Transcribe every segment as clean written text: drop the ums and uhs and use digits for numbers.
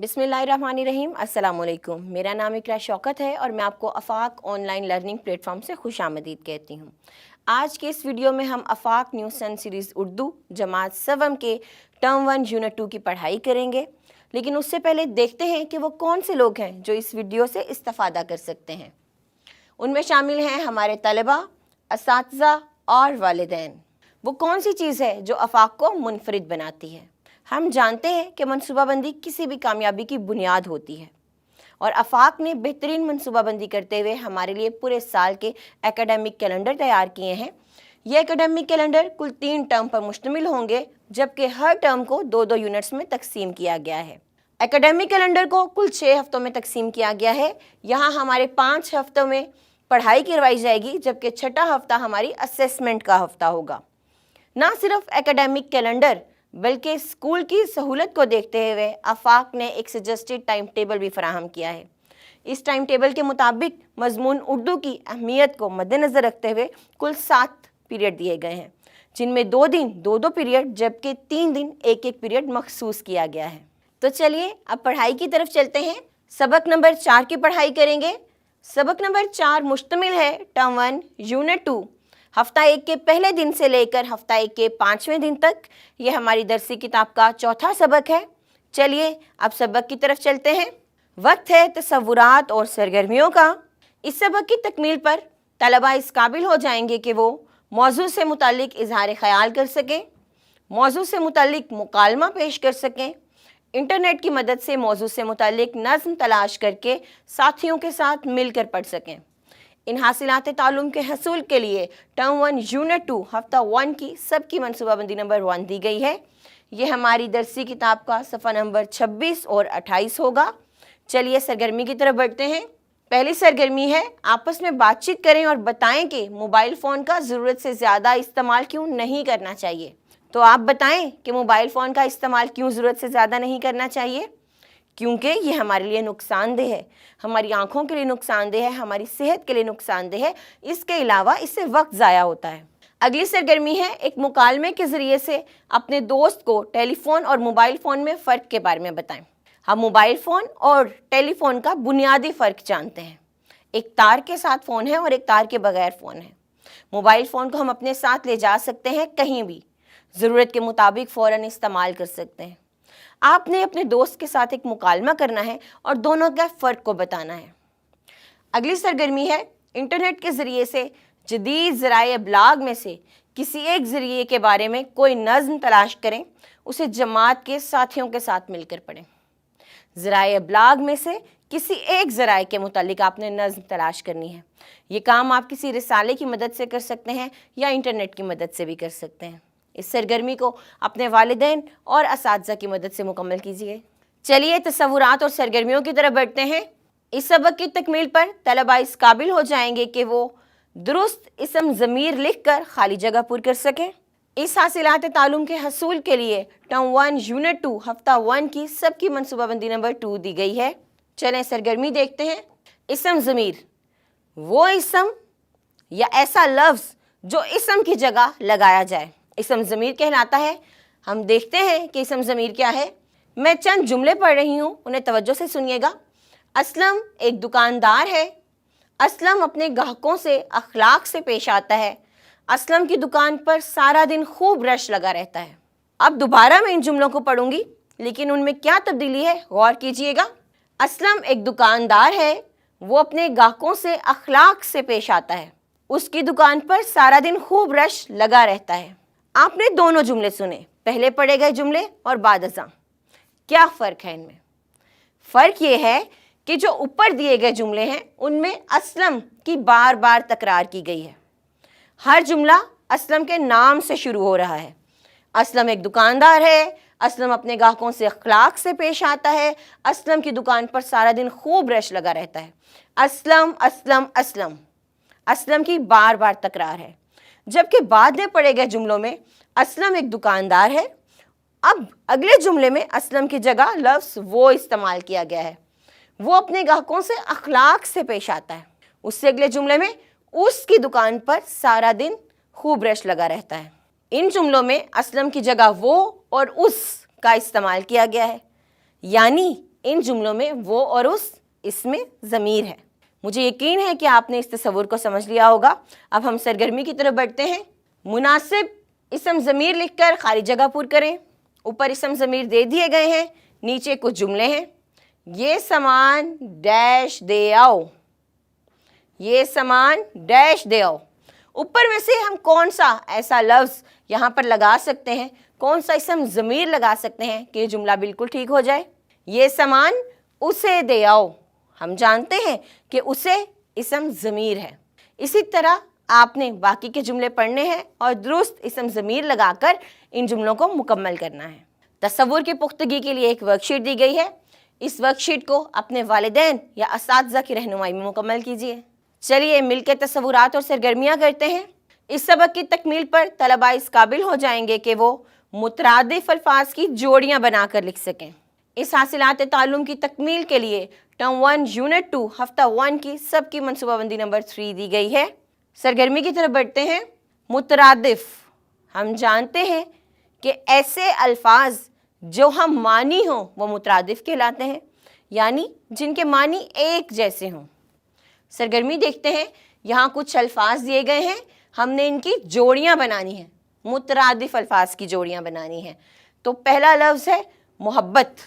बिस्मिल्लाहिर्रहमानिर्रहीम। अस्सलाम वालेकुम। मेरा नाम इकरा शौकत है और मैं आपको आफाक ऑनलाइन लर्निंग प्लेटफॉर्म से खुशामदीद कहती हूँ। आज के इस वीडियो में हम आफाक न्यू सन सीरीज़ उर्दू जमात सवम के टर्म 1 यूनिट 2 की पढ़ाई करेंगे, लेकिन उससे पहले देखते हैं कि वो कौन से लोग हैं जो इस वीडियो से इस्तिफ़ादा कर सकते हैं। उनमें शामिल हैं हमारे तलबा, असातिज़ा और वालिदैन। वो कौन सी चीज़ है जो आफाक को मुनफरिद बनाती है? हम जानते हैं कि मनसूबाबंदी किसी भी कामयाबी की बुनियाद होती है और आफाक ने बेहतरीन मनसूबाबंदी करते हुए हमारे लिए पूरे साल के एकेडमिक कैलेंडर तैयार किए हैं। ये एकेडमिक कैलेंडर कुल 3 टर्म पर मुश्तमिल होंगे, जबकि हर टर्म को 2-2 यूनिट्स में तकसीम किया गया है। एकेडमिक कैलेंडर को कुल 6 हफ्तों में तकसीम किया गया है। यहाँ हमारे 5 हफ्तों में पढ़ाई करवाई जाएगी, जबकि छठा हफ्ता हमारी असेसमेंट का हफ्ता होगा। ना सिर्फ एकेडमिक कैलेंडर बल्कि स्कूल की सहूलत को देखते हुए आफाक ने एक सजेस्टेड टाइम टेबल भी फराहम किया है। इस टाइम टेबल के मुताबिक मजमून उर्दू की अहमियत को मद्देनज़र रखते हुए कुल 7 पीरियड दिए गए हैं, जिनमें 2 दिन 2-2 पीरियड जबकि 3 दिन 1-1 पीरियड मखसूस किया गया है। तो चलिए अब पढ़ाई की तरफ चलते हैं। सबक नंबर 4 की पढ़ाई करेंगे। सबक नंबर 4 मुश्तमिल है टर्म 1 यूनिट 2 हफ्ता 1 के पहले दिन से लेकर हफ्ता 1 के 5वें दिन तक। ये हमारी दरसी किताब का चौथा सबक है। चलिए अब सबक की तरफ चलते हैं। वक्त है तसव्वुरात और सरगर्मियों का। इस सबक की तकमील पर तलबा इस काबिल हो जाएंगे कि वो मौजू से मुतालिक इजहार ख्याल कर सकें, मौजू से मुतालिक मुकालमा पेश कर सकें, इंटरनेट की मदद से मौजू से मुतालिक नज़्म तलाश करके साथियों के साथ मिलकर पढ़ सकें। इन हासिलात तालुम के हसूल के लिए टर्म 1 यूनिट 2 हफ्ता 1 की सबकी मनसूबाबंदी नंबर 1 दी गई है। ये हमारी दरसी किताब का सफ़ा नंबर 26 और 28 होगा। चलिए सरगर्मी की तरफ बढ़ते हैं। पहली सरगर्मी है आपस में बातचीत करें और बताएं कि मोबाइल फ़ोन का ज़रूरत से ज़्यादा इस्तेमाल क्यों नहीं करना चाहिए। तो आप बताएं कि मोबाइल फ़ोन का इस्तेमाल क्यों ज़रूरत से ज़्यादा नहीं करना चाहिए। क्योंकि ये हमारे लिए नुकसानदेह है, हमारी आँखों के लिए नुकसानदेह है, हमारी सेहत के लिए नुकसानदेह है। इसके अलावा इससे वक्त ज़ाया होता है। अगली सरगर्मी है एक मुकालमे के ज़रिए से अपने दोस्त को टेलीफ़ोन और मोबाइल फ़ोन में फ़र्क के बारे में बताएं। हम मोबाइल फ़ोन और टेलीफ़ोन का बुनियादी फ़र्क जानते हैं। एक तार के साथ फ़ोन है और एक तार के बगैर फ़ोन है। मोबाइल फ़ोन को हम अपने साथ ले जा सकते हैं, कहीं भी ज़रूरत के मुताबिक फ़ौरन इस्तेमाल कर सकते हैं। आपने अपने दोस्त के साथ एक मुकालमा करना है और दोनों का फ़र्क को बताना है। अगली सरगर्मी है इंटरनेट के ज़रिए से जदीद ज़राए इब्लाग में से किसी एक ज़रिए के बारे में कोई नज़्म तलाश करें, उसे जमात के साथियों के साथ मिलकर पढ़ें। ज़राए इब्लाग में से किसी एक ज़राए के मुतालिक आपने नज़्म तलाश करनी है। ये काम आप किसी रिसाले की मदद से कर सकते हैं या इंटरनेट की मदद से भी कर सकते हैं। इस सरगर्मी को अपने वालिदैन और असातिज़ा की मदद से मुकम्मल कीजिए। चलिए तसव्वुरात और सरगर्मियों की तरफ बढ़ते हैं। इस सबक की तकमील पर तलबा इस काबिल हो जाएंगे कि वो दुरुस्त इसम ज़मीर लिख कर खाली जगह पूरी कर सकें। इस हासिलात तालुम के हसूल के लिए टर्म 1 यूनिट 2 हफ्ता 1 की सबकी मनसूबाबंदी नंबर 2 दी गई है। चलें सरगर्मी देखते हैं। इसम ज़मीर वो इसम या ऐसा लफ्ज़ जो इसम की जगह लगाया जाए, इसम ज़मीर कहलाता है। हम देखते हैं कि इसम ज़मीर क्या है। मैं चंद जुमले पढ़ रही हूँ, उन्हें तवज्जो से सुनिएगा। असलम एक दुकानदार है। असलम अपने ग्राहकों से अखलाक से पेश आता है। असलम की दुकान पर सारा दिन खूब रश लगा रहता है। अब दोबारा मैं इन जुमलों को पढ़ूंगी, लेकिन उनमें क्या तब्दीली है गौर कीजिएगा। असलम एक दुकानदार है, वो अपने ग्राहकों से अखलाक से पेश आता है। उसकी दुकान पर सारा दिन खूब रश लगा रहता है। आपने दोनों जुमले सुने, पहले पढ़े गए जुमले और बाद अज़ां। क्या फ़र्क है इनमें? फ़र्क ये है कि जो ऊपर दिए गए जुमले हैं उनमें असलम की बार बार तकरार की गई है। हर जुमला असलम के नाम से शुरू हो रहा है। असलम एक दुकानदार है, असलम अपने ग्राहकों से अखलाक से पेश आता है, असलम की दुकान पर सारा दिन खूब रश लगा रहता है। असलम असलम असलम, असलम की बार बार तकरार है। जबकि बाद में पढ़े गए जुमलों में असलम एक दुकानदार है। अब अगले जुमले में असलम की जगह लफ्ज़ वो इस्तेमाल किया गया है। वो अपने ग्राहकों से अखलाक से पेश आता है। उससे अगले जुमले में उसकी दुकान पर सारा दिन खूब रश लगा रहता है। इन जुमलों में असलम की जगह वो और उस का इस्तेमाल किया गया है, यानी ان جملوں میں وہ اور اس اسم ضمیر ہے۔ مجھے یقین ہے کہ آپ نے اس تصور کو سمجھ لیا ہوگا۔ اب ہم سرگرمی کی طرف بڑھتے ہیں۔ مناسب اسم ضمیر لکھ کر خالی جگہ پر کریں۔ اوپر اسم ضمیر دے دیے گئے ہیں، نیچے کچھ جملے ہیں۔ یہ سامان ڈیش دے آؤ، یہ سامان ڈیش دے آؤ۔ اوپر میں سے ہم کون سا ایسا لفظ یہاں پر لگا سکتے ہیں، کون سا اسم ضمیر لگا سکتے ہیں کہ یہ جملہ بالکل ٹھیک ہو جائے؟ یہ سامان اسے دے آؤ۔ ہم جانتے ہیں کہ اسے اسم ضمیر ہے۔ اسی طرح آپ نے باقی کے جملے پڑھنے ہیں اور درست اسم ضمیر لگا کر ان جملوں کو مکمل کرنا ہے۔ تصور کی پختگی کے لیے ایک ورک شیٹ دی گئی ہے۔ اس ورک شیٹ کو اپنے والدین یا اساتذہ کی رہنمائی میں مکمل کیجیے۔ چلیے مل کے تصورات اور سرگرمیاں کرتے ہیں۔ اس سبق کی تکمیل پر طلباء اس قابل ہو جائیں گے کہ وہ مترادف الفاظ کی جوڑیاں بنا کر لکھ سکیں۔ اس حاصلات تعلم کی تکمیل کے لیے ٹرم 1 یونٹ 2 ہفتہ 1 کی سب کی منصوبہ بندی نمبر 3 دی گئی ہے۔ سرگرمی کی طرف بڑھتے ہیں۔ مترادف، ہم جانتے ہیں کہ ایسے الفاظ جو ہم معنی ہوں وہ مترادف کہلاتے ہیں، یعنی جن کے معنی ایک جیسے ہوں۔ سرگرمی دیکھتے ہیں، یہاں کچھ الفاظ دیے گئے ہیں، ہم نے ان کی جوڑیاں بنانی ہیں، مترادف الفاظ کی جوڑیاں بنانی ہیں۔ تو پہلا لفظ ہے محبت۔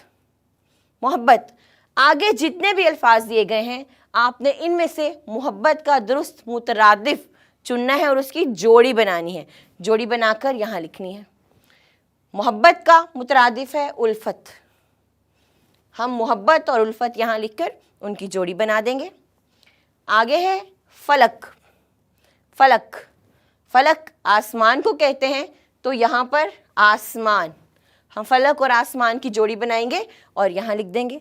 محبت، آگے جتنے بھی الفاظ دیے گئے ہیں آپ نے ان میں سے محبت کا درست مترادف چننا ہے اور اس کی جوڑی بنانی ہے، جوڑی بنا کر یہاں لکھنی ہے۔ محبت کا مترادف ہے الفت، ہم محبت اور الفت یہاں لکھ کر ان کی جوڑی بنا دیں گے۔ آگے ہے فلک۔ فلک، فلک آسمان کو کہتے ہیں، تو یہاں پر آسمان، ہم فلک اور آسمان کی جوڑی بنائیں گے اور یہاں لکھ دیں گے۔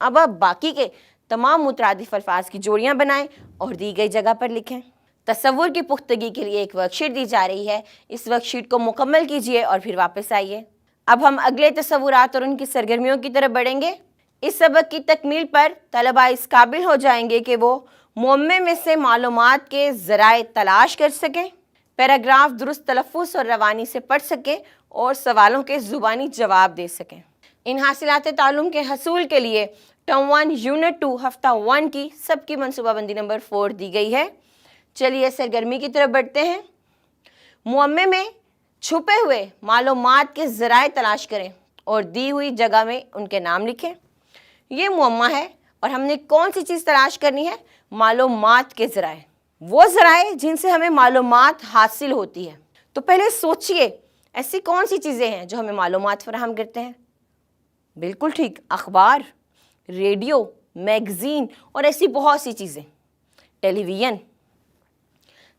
اب آپ باقی کے تمام مترادف الفاظ کی جوڑیاں بنائیں اور دی گئی جگہ پر لکھیں۔ تصور کی پختگی کے لیے ایک ورک شیٹ دی جا رہی ہے، اس ورک شیٹ کو مکمل کیجیے اور پھر واپس آئیے۔ اب ہم اگلے تصورات اور ان کی سرگرمیوں کی طرف بڑھیں گے۔ اس سبق کی تکمیل پر طلباء اس قابل ہو جائیں گے کہ وہ معمے میں سے معلومات کے ذرائع تلاش کر سکیں، پیراگراف درست تلفظ اور روانی سے پڑھ سکیں اور سوالوں کے زبانی جواب دے سکیں۔ ان حاصلات تعلم کے حصول کے لیے ٹرم 1 یونٹ 2 ہفتہ 1 کی سب کی منصوبہ بندی نمبر 4 دی گئی ہے۔ چلیے سرگرمی کی طرف بڑھتے ہیں۔ معمے میں چھپے ہوئے معلومات کے ذرائع تلاش کریں اور دی ہوئی جگہ میں ان کے نام لکھیں۔ یہ معمہ ہے اور ہم نے کون سی چیز تلاش کرنی ہے؟ معلومات کے ذرائع، وہ ذرائع جن سے ہمیں معلومات حاصل ہوتی ہے۔ تو پہلے سوچئے ایسی کون سی چیزیں ہیں جو ہمیں معلومات فراہم کرتے ہیں؟ بالکل ٹھیک، اخبار، ریڈیو، میگزین اور ایسی بہت سی چیزیں، ٹیلی ویژن۔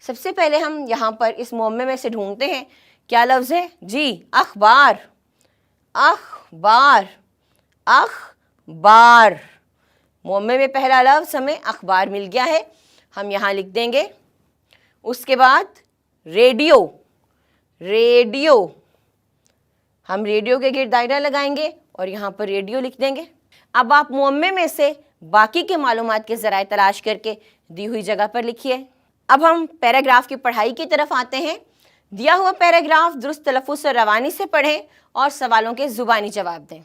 سب سے پہلے ہم یہاں پر اس معمے میں سے ڈھونڈتے ہیں، کیا لفظ ہے؟ جی، اخبار، اخبار، اخبار۔ معمے میں پہلا لفظ ہمیں اخبار مل گیا ہے، ہم یہاں لکھ دیں گے۔ اس کے بعد ریڈیو، ریڈیو، ہم ریڈیو کے گرد دائرہ لگائیں گے اور یہاں پر ریڈیو لکھ دیں گے۔ اب آپ معمے میں سے باقی کے معلومات کے ذرائع تلاش کر کے دی ہوئی جگہ پر لکھیے۔ اب ہم پیراگراف کی پڑھائی کی طرف آتے ہیں۔ دیا ہوا پیراگراف درست تلفظ اور روانی سے پڑھیں اور سوالوں کے زبانی جواب دیں۔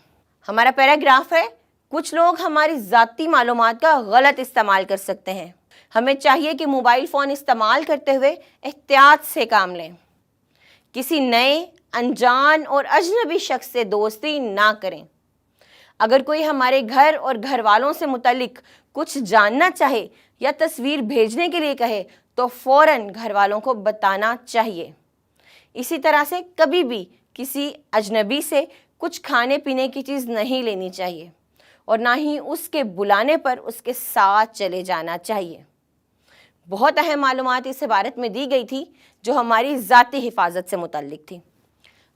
ہمارا پیراگراف ہے، کچھ لوگ ہماری ذاتی معلومات کا غلط استعمال کر سکتے ہیں، ہمیں چاہیے کہ موبائل فون استعمال کرتے ہوئے احتیاط سے کام لیں، کسی نئے، انجان اور اجنبی شخص سے دوستی نہ کریں۔ اگر کوئی ہمارے گھر اور گھر والوں سے متعلق کچھ جاننا چاہے یا تصویر بھیجنے کے لیے کہے تو فوراً گھر والوں کو بتانا چاہیے۔ اسی طرح سے کبھی بھی کسی اجنبی سے کچھ کھانے پینے کی چیز نہیں لینی چاہیے اور نہ ہی اس کے بلانے پر اس کے ساتھ چلے جانا چاہیے۔ بہت اہم معلومات اس عبارت میں دی گئی تھی جو ہماری ذاتی حفاظت سے متعلق تھی۔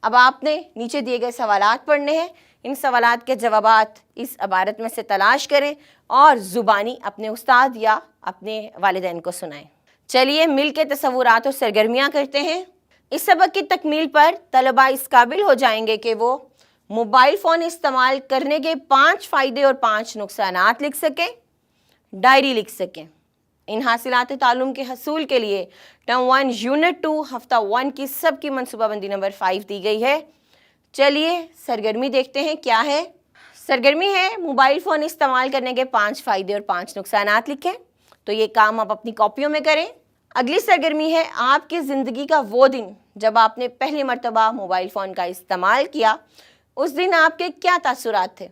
اب آپ نے نیچے دیے گئے سوالات پڑھنے ہیں، ان سوالات کے جوابات اس عبارت میں سے تلاش کریں اور زبانی اپنے استاد یا اپنے والدین کو سنائیں۔ چلیے مل کے تصورات اور سرگرمیاں کرتے ہیں۔ اس سبق کی تکمیل پر طلباء اس قابل ہو جائیں گے کہ وہ موبائل فون استعمال کرنے کے 5 فائدے اور 5 نقصانات لکھ سکیں، ڈائری لکھ سکیں۔ ان حاصلات تعلم کے حصول کے لیے ٹرم 1 یونٹ 2 ہفتہ 1 کی سب کی منصوبہ بندی نمبر 5 دی گئی ہے۔ چلیے سرگرمی دیکھتے ہیں کیا ہے۔ सरगर्मी है मोबाइल फ़ोन इस्तेमाल करने के 5 फ़ायदे और 5 नुकसानात लिखें। तो ये काम आप अपनी कॉपियों में करें। अगली सरगर्मी है आपकी ज़िंदगी का वो दिन जब आपने पहली मर्तबा मोबाइल फ़ोन का इस्तेमाल किया। उस दिन आपके क्या तासुरात थे?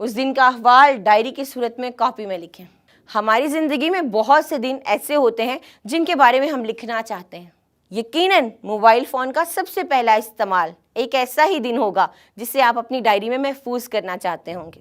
उस दिन का अहवाल डायरी की सूरत में कॉपी में लिखें। हमारी ज़िंदगी में बहुत से दिन ऐसे होते हैं जिनके बारे में हम लिखना चाहते हैं। यकीनन मोबाइल फ़ोन का सबसे पहला इस्तेमाल एक ऐसा ही दिन होगा जिसे आप अपनी डायरी में महफूज करना चाहते होंगे।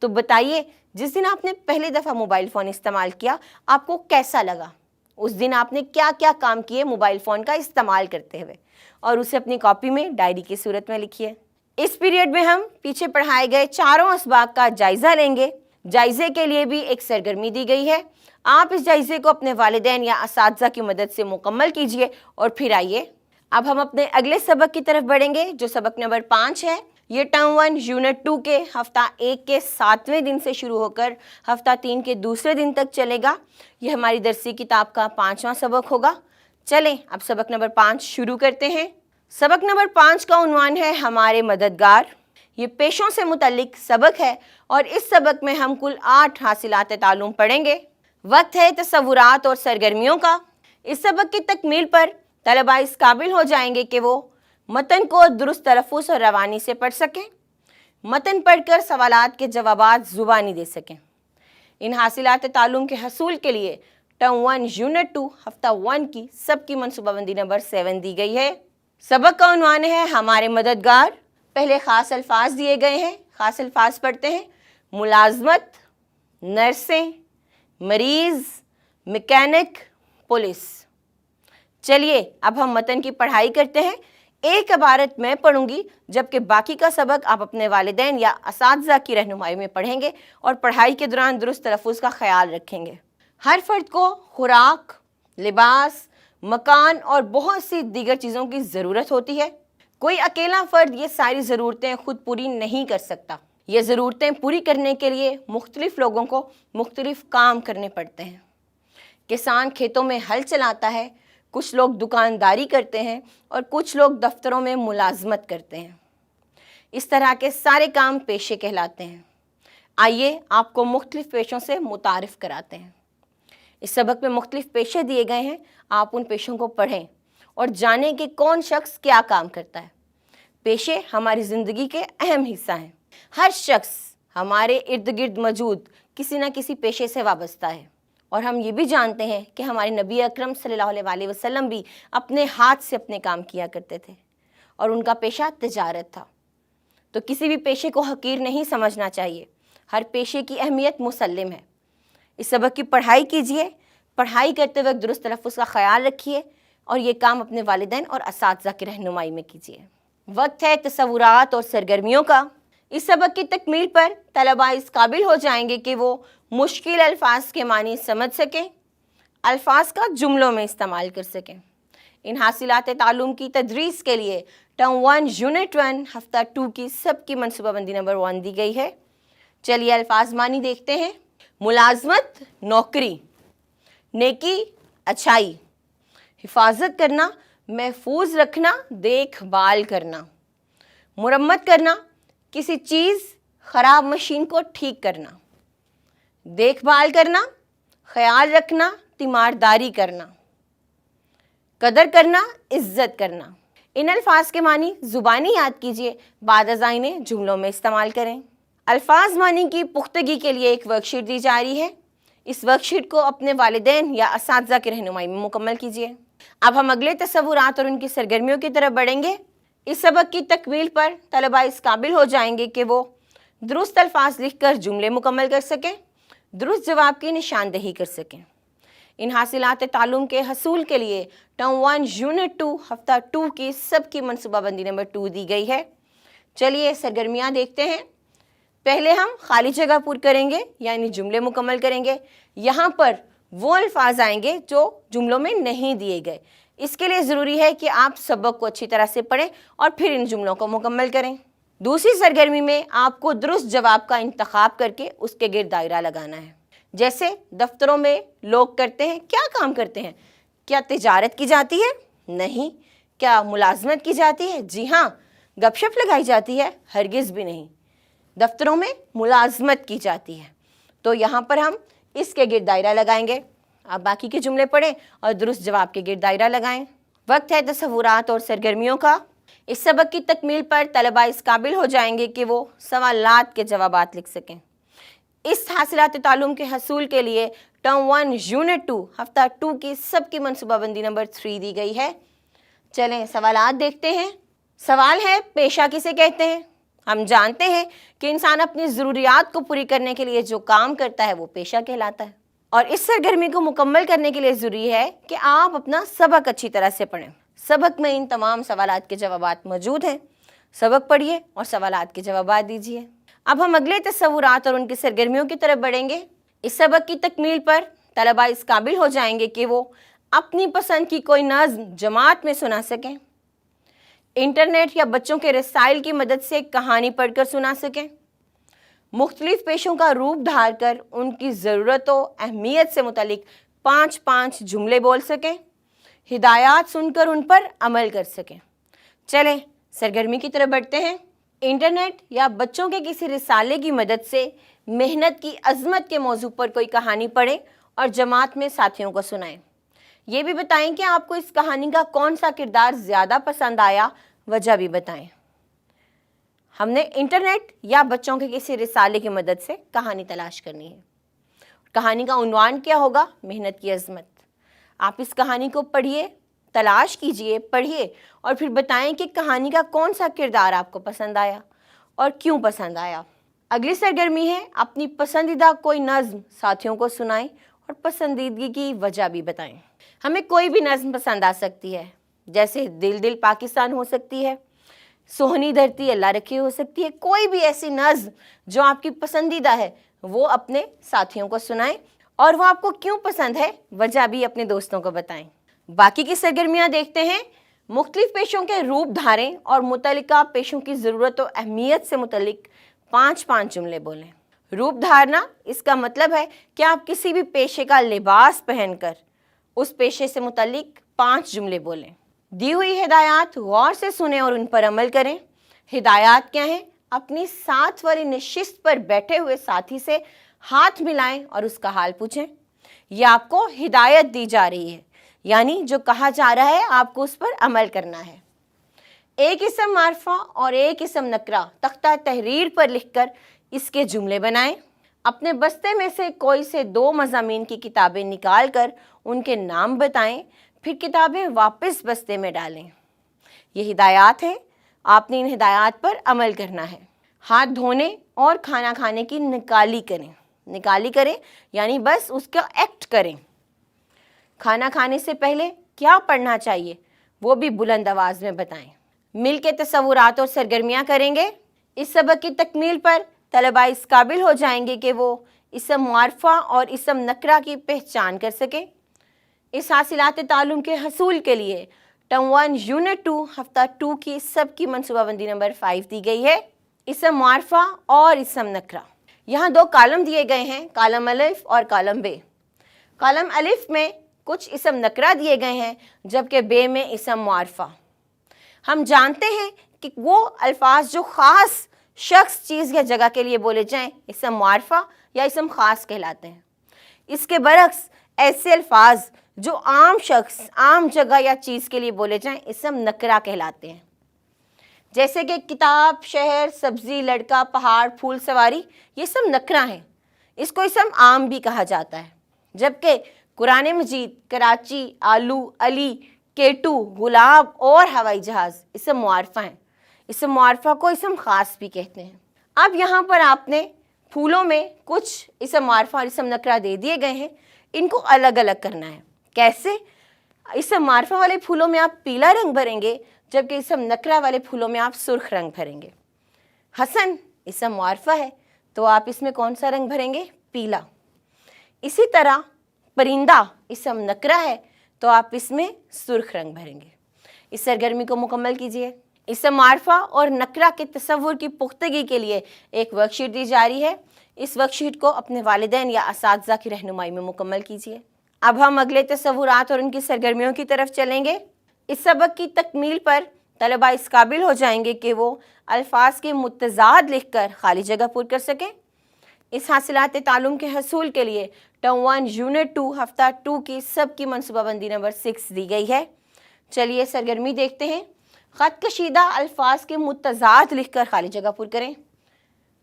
तो बताइए, जिस दिन आपने पहली दफ़ा मोबाइल फ़ोन इस्तेमाल किया आपको कैसा लगा? उस दिन आपने क्या क्या काम किए मोबाइल फ़ोन का इस्तेमाल करते हुए, और उसे अपनी कॉपी में डायरी की सूरत में लिखिए। इस पीरियड में हम पीछे पढ़ाए गए चारों असबाब का जायज़ा लेंगे। जायज़े के लिए भी एक सरगर्मी दी गई है। आप इस जायज़े को अपने वालिदैन या असातिज़ा की मदद से मुकम्मल कीजिए। और फिर आइए अब हम अपने अगले सबक की तरफ बढ़ेंगे, जो सबक नंबर 5 है। ये टर्म 1 यूनिट 2 के हफ्ता 1 के 7वें दिन से शुरू होकर हफ्ता 3 के दूसरे दिन तक चलेगा। ये हमारी दरसी किताब का 5वां सबक होगा। चलें अब सबक नंबर 5 शुरू करते हैं। सबक नंबर 5 का उन्वान है हमारे मददगार। ये पेशों से मुतल्लिक सबक है और इस सबक में हम कुल 8 हासिलात तालुम पढ़ेंगे। वक्त है तसव्वुरात और सरगर्मियों का। इस सबक की तकमील पर तलबा इस काबिल हो जाएंगे कि वो मतन को दुरुस्त तलफ़्फ़ुज़ और रवानी से पढ़ सकें, मतन पढ़कर सवालात के जवाबात ज़ुबानी दे सकें। इन हासिलात तालुम के हसूल के लिए टर्म 1 यूनिट 2 हफ्ता 1 की सबकी मनसूबाबंदी नंबर 7 दी गई है। सबक का उन्वान है हमारे मददगार। पहले ख़ास अल्फाज दिए गए हैं। ख़ास अल्फाज पढ़ते हैं। मुलाजमत, नर्सें, मरीज़, मैकेनिक, पुलिस। चलिए अब हम मतन की पढ़ाई करते हैं। एक इबारत मैं पढ़ूंगी जबकि बाकी का सबक आप अपने वालिदैन या असातिज़ा की रहनुमाई में पढ़ेंगे और पढ़ाई के दौरान दुरुस्त तलफ़्फ़ुज़ का ख्याल रखेंगे। हर फर्द को खुराक, लिबास, मकान और बहुत सी दीगर चीज़ों की ज़रूरत होती है। कोई अकेला फ़र्द ये सारी ज़रूरतें खुद पूरी नहीं कर सकता। ये ज़रूरतें पूरी करने के लिए मुख्तलिफ़ लोगों को मुख्तलिफ़ काम करने पड़ते हैं। किसान खेतों में हल चलाता है, कुछ लोग दुकानदारी करते हैं और कुछ लोग दफ्तरों में मुलाजमत करते हैं। इस तरह के सारे काम पेशे कहलाते हैं। आइए आपको मुख्तलिफ़ पेशों से मुतारिफ़ कराते हैं। इस सबक में मुख्तलिफ़ पेशे दिए गए हैं। आप उन पेशों को पढ़ें और जानें कि कौन शख्स क्या काम करता है। पेशे हमारी ज़िंदगी के अहम हिस्सा हैं। हर शख्स हमारे इर्द गिर्द मौजूद किसी न किसी पेशे से वाबस्ता है। और हम ये भी जानते हैं कि हमारे नबी अकरम सल्लल्लाहु अलैहि वसल्लम भी अपने हाथ से अपने काम किया करते थे और उनका पेशा तिजारत था। तो किसी भी पेशे को हकीर नहीं समझना चाहिए। हर पेशे की अहमियत मुसल्लम है। इस सबक की पढ़ाई कीजिए। पढ़ाई करते वक्त दुरुस्त तलफ़्फ़ुज़ का ख्याल रखिए और ये काम अपने वालिदैन और असातिज़ा की रहनुमाई में कीजिए। वक्त है तसव्वुरात और सरगर्मियों का। इस सबक की तकमील पर तलबा इस काबिल हो जाएंगे कि वो मुश्किल अल्फाज के मानी समझ सकें, अल्फाज का जुमलों में इस्तेमाल कर सकें। इन हासिलात तालुम की तदरीस के लिए टर्म 1 यूनिट 1 हफ्ता 2 की सबकी मनसूबाबंदी नंबर 1 दी गई है। चलिए अल्फाज मानी देखते हैं। मुलाजमत नौकरी, नेकी अच्छाई, हिफाजत करना महफूज रखना देखभाल करना, मुरम्मत करना किसी चीज़ ख़राब मशीन को ठीक करना, देखभाल करना ख्याल रखना तीमारदारी करना, कदर करना इज्जत करना। इन अल्फाज के मानी ज़ुबानी याद कीजिए, बाद अज़ाइने जुमलों में इस्तेमाल करें। अल्फाज मानी की पुख्तगी के लिए एक वर्कशीट दी जा रही है। इस वर्कशीट को अपने वालिदैन या असातिज़ा की रहनुमाई में मुकम्मल कीजिए। अब हम अगले तसव्वुरात और उनकी सरगर्मियों की तरफ बढ़ेंगे। इस सबक की तकमील पर तलबा इस काबिल हो जाएंगे कि वो दुरुस्त अल्फाज लिख कर जुमले मुकम्मल कर सकें, दुरुस्त जवाब की निशानदही कर सकें। इन हासिलात तालुम के हसूल के लिए टर्म 1 यूनिट 2 हफ्ता 2 की सबकी मनसूबाबंदी नंबर 2 दी गई है। चलिए सरगर्मियाँ देखते हैं। पहले हम खाली जगह पूरी करेंगे यानी जुमले मुकम्मल करेंगे। यहाँ पर वो अल्फाज आएंगे जो जुमलों में नहीं दिए गए। इसके लिए ज़रूरी है कि आप सबक को अच्छी तरह से पढ़ें और फिर इन जुमलों को मुकम्मल करें। दूसरी सरगर्मी में आपको दुरुस्त जवाब का इंतखाब करके उसके गिर्द दायरा लगाना है। जैसे दफ्तरों में लोग करते हैं, क्या काम करते हैं? क्या तिजारत की जाती है? नहीं। क्या मुलाजमत की जाती है? जी हाँ। गपशप लगाई जाती है? हरगिज़ भी नहीं। दफ्तरों में मुलाजमत की जाती है। तो यहाँ पर हम इसके गिर्द दायरा लगाएंगे। आप बाकी के जुमले पढ़ें और दुरुस्त जवाब के गिर्द दायरा लगाएं। वक्त है तसव्वुरात और सरगर्मियों का। इस सबक की तकमील पर तलबा इस काबिल हो जाएंगे कि वो सवालात के जवाबात लिख सकें। इस हासिलात तालुम के हसूल के लिए टर्म 1 यूनिट 2 हफ्ता 2 की सबकी मनसूबाबंदी नंबर 3 दी गई है। चलें सवालात देखते हैं। सवाल है, पेशा किसे कहते हैं? हम जानते हैं कि इंसान अपनी ज़रूरियात को पूरी करने के लिए जो काम करता है वो पेशा कहलाता है। और इस सरगर्मी को मुकम्मल करने के लिए ज़रूरी है कि आप अपना सबक अच्छी तरह से पढ़ें। सबक में इन तमाम सवालात के जवाबात मौजूद हैं। सबक पढ़िए और सवालात के जवाबात दीजिए। अब हम अगले तसव्वुरात और उनकी सरगर्मियों की तरफ बढ़ेंगे। इस सबक की तकमील पर तलबा इस काबिल हो जाएंगे कि वो अपनी पसंद की कोई नज़्म जमात में सुना सकें, इंटरनेट या बच्चों के रसाइल की मदद से कहानी पढ़कर सुना सकें, मुख्तलिफ पेशों का रूप धार कर उनकी ज़रूरतों अहमियत से मुतालिक 5-5 जुमले बोल सकें, हिदायत सुनकर उन पर अमल कर सकें। चलें सरगर्मी की तरफ बढ़ते हैं। इंटरनेट या बच्चों के किसी रिसाले की मदद से मेहनत की अज़मत के मौजू पर कोई कहानी पढ़ें और जमात में साथियों को सुनाएं। ये भी बताएं कि आपको इस कहानी का कौन सा किरदार ज़्यादा पसंद आया, वजह भी बताएं। हमने इंटरनेट या बच्चों के किसी रिसाले की मदद से कहानी तलाश करनी है। कहानी का उन्वान क्या होगा? मेहनत की अज़मत। आप इस कहानी को पढ़िए, तलाश कीजिए, पढ़िए और फिर बताएं कि कहानी का कौन सा किरदार आपको पसंद आया और क्यों पसंद आया। अगली सरगर्मी है, अपनी पसंदीदा कोई नज़्म साथियों को सुनाएं और पसंदीदगी की वजह भी बताएं। हमें कोई भी नज़्म पसंद आ सकती है, जैसे दिल दिल पाकिस्तान हो सकती है, सोहनी धरती अल्लाह रखी हो सकती है। कोई भी ऐसी नज़्म जो आपकी पसंदीदा है वो अपने साथियों को सुनाएं और वो आपको क्यों पसंद है वजह भी अपने दोस्तों को बताएं। बाकी की सरगर्मियाँ देखते हैं। मुख्तलिफ पेशों के रूप धारें और मुतल्लिका पेशों की ज़रूरत और अहमियत से मुतल्लिक 5-5 जुमले बोलें। रूप धारना, इसका मतलब है कि आप किसी भी पेशे का लिबास पहनकर उस पेशे से मुतल्लिक 5 जुमले बोलें। दी हुई हिदायत गौर से सुने और उन पर अमल करें। हिदायत क्या है? अपनी साथ वाली नशिस्त पर बैठे हुए साथी से हाथ मिलाएं और उसका हाल पूछें। यह आपको हिदायत दी जा रही है, यानी जो कहा जा रहा है आपको उस पर अमल करना है। एक इसम मारफा और एक इसम नकरा तख्ता तहरीर पर लिखकर इसके जुमले बनाएं। अपने बस्ते में से कोई से 2 मज़ामीन की किताबें निकाल कर उनके नाम बताएं, फिर किताबें वापस बस्ते में डालें। ये हिदायत है, आपने इन हिदायत पर अमल करना है। हाथ धोने और खाना खाने की निकाली करें यानी बस उसका एक्ट करें। खाना खाने से पहले क्या पढ़ना चाहिए वो भी बुलंद आवाज़ में बताएं। मिल के तसव्वुरात और सरगर्मियाँ करेंगे। इस सबक की तकमील पर तलबा इस काबिल हो जाएंगे कि वो इसम मुआरफा और इसम नकरा की पहचान कर सकें। इस हासिलात तालुम के हसूल के लिए टर्म 1 यूनिट 2 हफ्ता 2 की सबकी मनसूबाबंदी नंबर 5 दी गई है। इसम मुआरफा और इसम नकरा। यहाँ 2 कालम दिए गए हैं, कालम अलिफ और कालम बे। कालम अलिफ में कुछ इसम नकरा दिए गए हैं जबकि बे में इसम मुआरफा। हम जानते हैं कि वो अल्फाज जो ख़ास शख्स, चीज़ या जगह के लिए बोले जाएं इसम मुआरफा या इसम ख़ास कहलाते हैं। इसके बरक्स ऐसे अल्फाज जो आम शख्स, आम जगह या चीज़ के लिए बोले जाएं इसम नकरा कहलाते हैं। जैसे कि किताब, शहर, सब्ज़ी, लड़का, पहाड़, फूल, सवारी, ये सब नकरा हैं। इसको इसम आम भी कहा जाता है। जबकि कुरान मजीद, कराची, आलू, अली, केटू, गुलाब और हवाई जहाज़ इसम मुआरफा हैं। इसम मुआरफा को इसम ख़ास भी कहते हैं। अब यहाँ पर आपने फूलों में कुछ इसम मुआरफा और इसम नकरा दे दिए गए हैं, इनको अलग अलग करना है। कैसे? इसम मुआरफा वाले फूलों में आप पीला रंग भरेंगे जबकि इसम नकरा वाले फूलों में आप सुर्ख रंग भरेंगे। हसन इसम मुआरफा है तो आप इसमें कौन सा रंग भरेंगे? पीला। इसी तरह परिंदा इसम नकरा है तो आप इसमें सुर्ख रंग भरेंगे। इस सरगर्मी को मुकम्मल कीजिए। इसम मुआरफा और नकरा के तसव्वुर की पुख्तगी के लिए एक वर्कशीट दी जा रही है। इस वर्कशीट को अपने वालिदैन या असातिज़ा की रहनुमाई में मुकम्मल कीजिए। अब हम अगले तसव्वुरात और उनकी सरगर्मियों की तरफ चलेंगे। इस सबक की तकमील पर तलबा इस काबिल हो जाएंगे कि वो अल्फाज के मुतज़ाद लिख कर खाली जगह पुर कर सकें। इस हासिलात तालुम के हसूल के लिए टर्म 1 यूनिट 2 हफ्ता 2 की सब की मनसूबाबंदी नंबर 6 दी गई है। चलिए सरगर्मी देखते हैं। ख़त कशीदा अल्फाज के मुतज़ाद लिख कर खाली जगह पुर करें।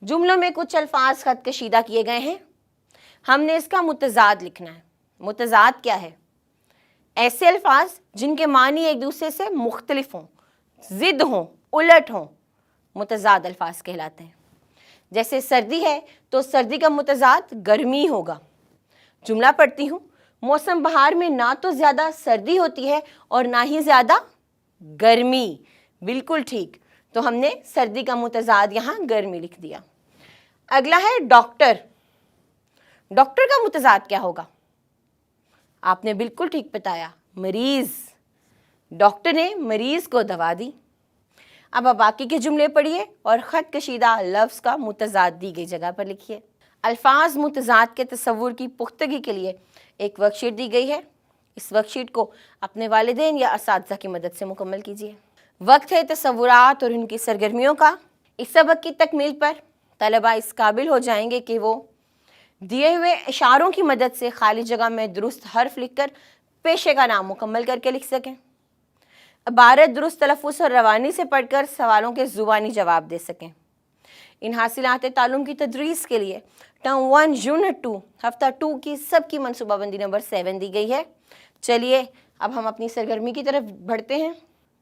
जुमलों में कुछ अल्फाज ख़त कशीदा किए गए हैं, हमने इसका मुतज़ाद लिखना है। मुतज़ाद क्या है? ऐसे अल्फाज जिनके मानी एक दूसरे से मुख्तलिफ हों, ज़िद हों, उलट हों, मुतज़ाद अल्फाज कहलाते हैं। जैसे सर्दी है तो सर्दी का मुतज़ाद गर्मी होगा। जुमला पढ़ती हूँ, मौसम बहार में ना तो ज़्यादा सर्दी होती है और ना ही ज़्यादा गर्मी। बिल्कुल ठीक, तो हमने सर्दी का मुतज़ाद यहाँ गर्मी लिख दिया। अगला है डॉक्टर। डॉक्टर का मुतज़ाद क्या होगा? आपने बिल्कुल ठीक बताया, मरीज़। डॉक्टर ने मरीज़ को दवा दी। अब आप बाकी के जुमले पढ़िए और ख़त कशीदा लफ्ज़ का मुतज़ाद दी गई जगह पर लिखिए। अल्फाज मुतज़ाद के तसव्वुर की पुख्तगी के लिए एक वर्कशीट दी गई है। इस वर्कशीट को अपने वालिदैन या असातिज़ा की मदद से मुकम्मल कीजिए। वक्त है तसव्वुरात और उनकी सरगर्मियों का। इस सबक की तकमील पर तलबा इस काबिल हो जाएंगे कि वो दिए हुए इशारों की मदद से खाली जगह में दुरुस्त हर्फ लिखकर पेशे का नाम मुकम्मल करके लिख सकें। इबारत दुरुस्त तलफ़्फ़ुज़ और रवानी से पढ़कर सवालों के ज़ुबानी जवाब दे सकें। इन हासिलात तालुम की तदरीस के लिए टर्म 1 यूनिट 2 हफ्ता 2 की सब की मनसूबाबंदी नंबर 7 दी गई है। चलिए अब हम अपनी सरगर्मी की तरफ बढ़ते हैं।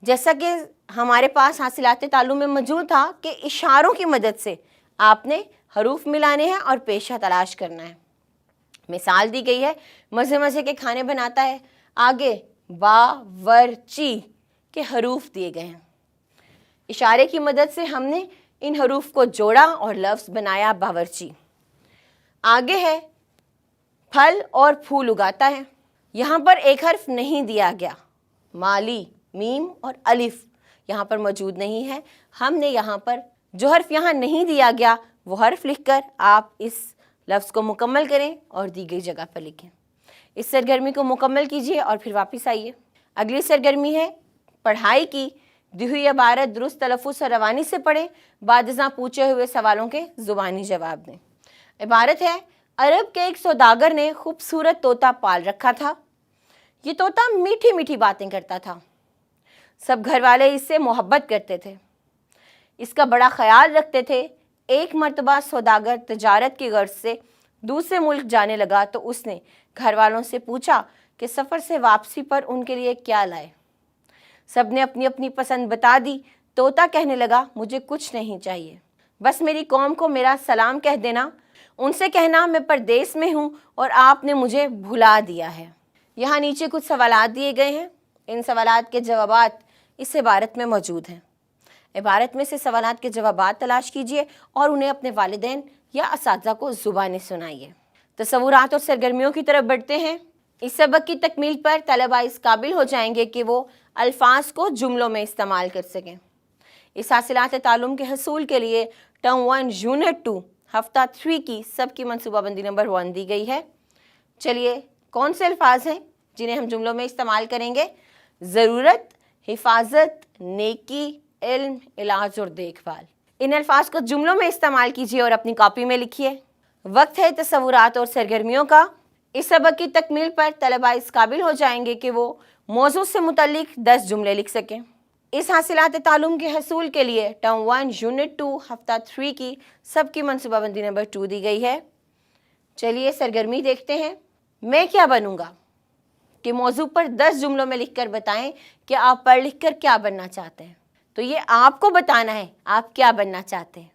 जैसा कि हमारे पास हासिलात तालुम में मौजूद था कि इशारों की मदद से आपने हरूफ मिलाने हैं और पेशा तलाश करना है। मिसाल दी गई है, मज़े मज़े के खाने बनाता है, आगे बावर्ची के हरूफ दिए गए हैं। इशारे की मदद से हमने इन हरूफ को जोड़ा और लफ्ज़ बनाया बावर्ची। आगे है फल और फूल उगाता है। यहाँ पर एक हर्फ नहीं दिया गया, माली, मीम और अलिफ यहाँ पर मौजूद नहीं है। हमने यहाँ पर जो हर्फ यहाँ नहीं दिया गया वो हर्फ लिखकर आप इस लफ्ज़ को मुकम्मल करें और दी गई जगह पर लिखें। इस सरगर्मी को मुकम्मल कीजिए और फिर वापस आइए। अगली सरगर्मी है पढ़ाई की। दी हुई इबारत दुरुस्त तलफ़्फ़ुज़ और रवानी से पढ़ें, बादज़ां पूछे हुए सवालों के ज़ुबानी जवाब दें। इबारत है, अरब के एक सौदागर ने खूबसूरत तोता पाल रखा था। ये तोता मीठी मीठी बातें करता था। सब घर वाले इससे मोहब्बत करते थे, इसका बड़ा ख्याल रखते थे। एक मर्तबा सौदागर तजारत की गर्ज से दूसरे मुल्क जाने लगा तो उसने घर वालों से पूछा कि सफ़र से वापसी पर उनके लिए क्या लाए। सब ने अपनी अपनी पसंद बता दी। तोता कहने लगा, मुझे कुछ नहीं चाहिए, बस मेरी कौम को मेरा सलाम कह देना, उनसे कहना मैं परदेस में हूँ और आपने मुझे भुला दिया है। यहाँ नीचे कुछ सवालात दिए गए हैं। इन सवालात के जवाबात इस इबारत में मौजूद हैं। इबारत में से सवालात के जवाबात तलाश कीजिए और उन्हें अपने वालिदैन या असातिज़ा को ज़ुबानी सुनाइए। तसव्वुरात और सरगर्मियों की तरफ बढ़ते हैं। इस सबक की तकमील पर तलबा इस काबिल हो जाएंगे कि वो अल्फाज को जुमलों में इस्तेमाल कर सकें। इस हासिलात तालुम के हसूल के लिए टर्म 1 यूनिट 2 हफ्ता 3 की सब की मनसूबाबंदी नंबर 1 दी गई है। चलिए कौन से अल्फाज हैं जिन्हें हम जुमलों में इस्तेमाल करेंगे? ज़रूरत, हिफाजत, नेकी, इल्म, इलाज और देखभाल। इन अल्फाज को जुमलों में इस्तेमाल कीजिए और अपनी कॉपी में लिखिए। वक्त है तसव्वुरात और सरगर्मियों का। इस सबक की तकमील पर तलबा इस काबिल हो जाएंगे कि वो मौजू से मुतल्लिक 10 जुमले लिख सकें। इस हासिलात तालुम के हसूल के लिए टर्म 1 यूनिट 2 हफ्ता 3 की सब की मनसूबाबंदी नंबर 2 दी गई है। चलिए सरगर्मी देखते हैं। मैं क्या बनूँगा कि मौजू पर 10 जुमलों में लिखकर बताएं कि आप पढ़ लिख कर क्या बनना चाहते हैं। तो ये आपको बताना है आप क्या बनना चाहते हैं।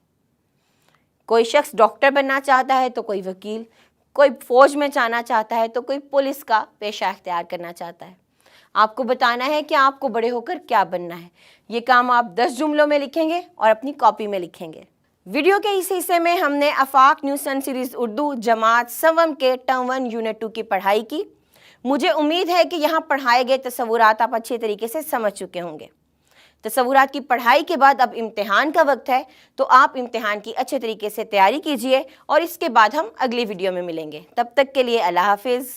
कोई शख्स डॉक्टर बनना चाहता है तो कोई वकील, कोई फ़ौज में जाना चाहता है तो कोई पुलिस का पेशा इख्तियार करना चाहता है। आपको बताना है कि आपको बड़े होकर क्या बनना है। ये काम आप 10 जुमलों में लिखेंगे और अपनी कॉपी में लिखेंगे। वीडियो के इस हिस्से में हमने आफाक न्यूज़ सन सीरीज़ उर्दू जमात सवम के टर्म 1 यूनिट 2 की पढ़ाई की। मुझे उम्मीद है कि यहाँ पढ़ाए गए तसव्वुरात आप अच्छे तरीके से समझ चुके होंगे। तसव्वुरात की पढ़ाई के बाद अब इम्तिहान का वक्त है, तो आप इम्तिहान की अच्छे तरीके से तैयारी कीजिए और इसके बाद हम अगली वीडियो में मिलेंगे। तब तक के लिए अल्लाह हाफिज़।